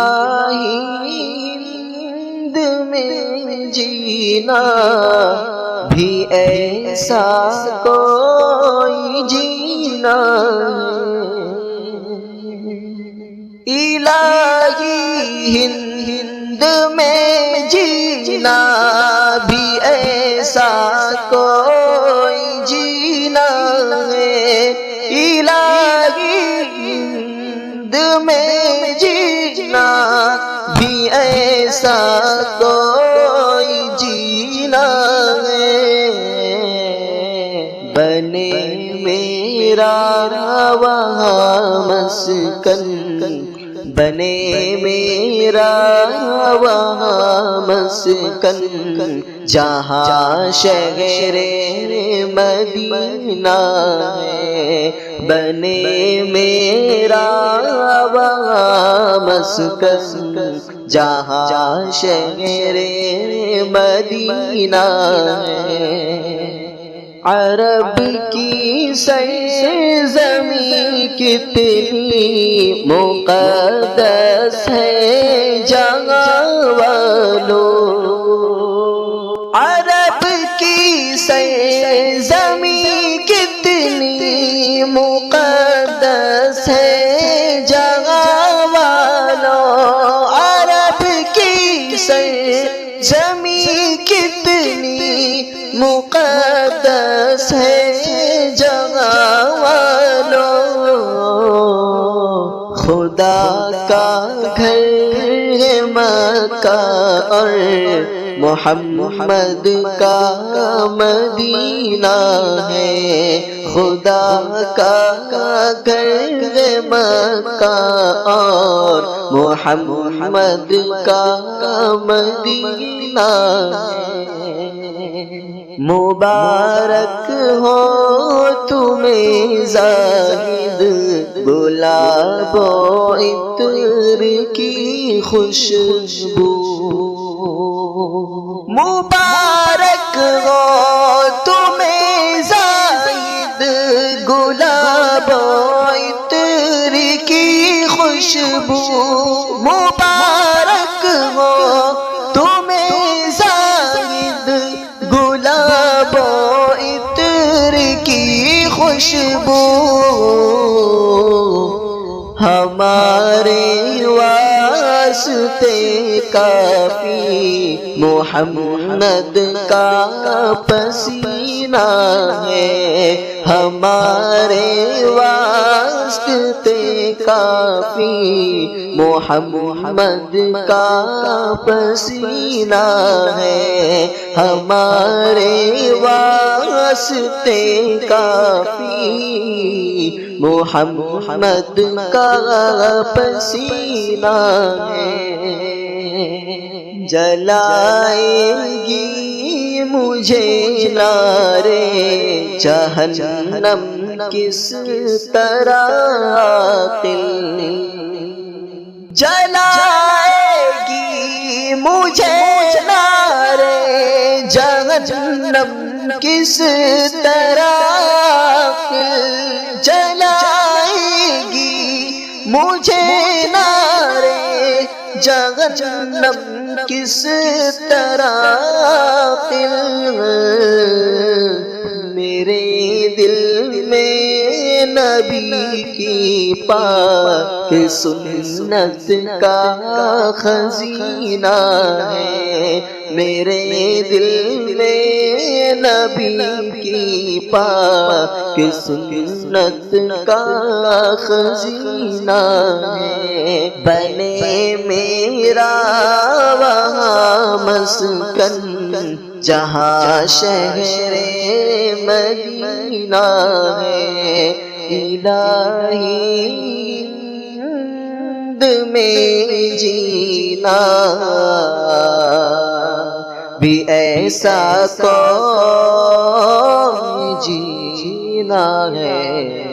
الہی ہند میں جینا بھی ایسا کوئی جینا الہی ہند میں جینا بھی ایسا کوئی جینا ہے الہی ہند میں جینا بھی ایسا کوئی جینا ہے بنے میرا وہاں مسکن بنے میرا وہاں مسکن جہاں شہر مدینہ ہے بنے میرا وہاں مسکن جہاں شہر مدینہ ہے عرب کی سرزمین کتنی مقدس ہے جہاں والو عرب کی سرزمین کتنی مقدس ہے جہاں والو عرب کی سرزمین کتنی مقدس ہے جہاں والو خدا کا گھر ہے مکہ اور محمد کا مدینہ ہے خدا کا گھر ہے مکہ اور محمد کا مدینہ ہے مبارک ہو تمہیں زاہد گلاب و عطر کی خوشبو مبارک ہو تمہیں زاہد گلاب و عطر کی خوشبو مبارک ہو تمہیں زاہد گلاب و عطر کی خوشبو ہمارے واسطے کافی محمد کا پسینہ ہے ہمارے واسطے کافی محمد کا پسینہ ہے ہمارے واسطے کافی محمد کا پسینہ ہے جلائے گی مجھے نارے جہنم کس طرح جلائے گی مجھے نارے جہنم کس طرح جلائے گی مجھے نارے جہنم کس طرح میرے دل میں نبی کی پاک سنت کا خزینہ ہے میرے دل میں نبی کی پاک سنت کا خزینہ ہے بنے میرا وہاں مسکن جہاں شہر مدینہ ہے الہی ہند میں جینا بھی ایسا کوئی جینا ہے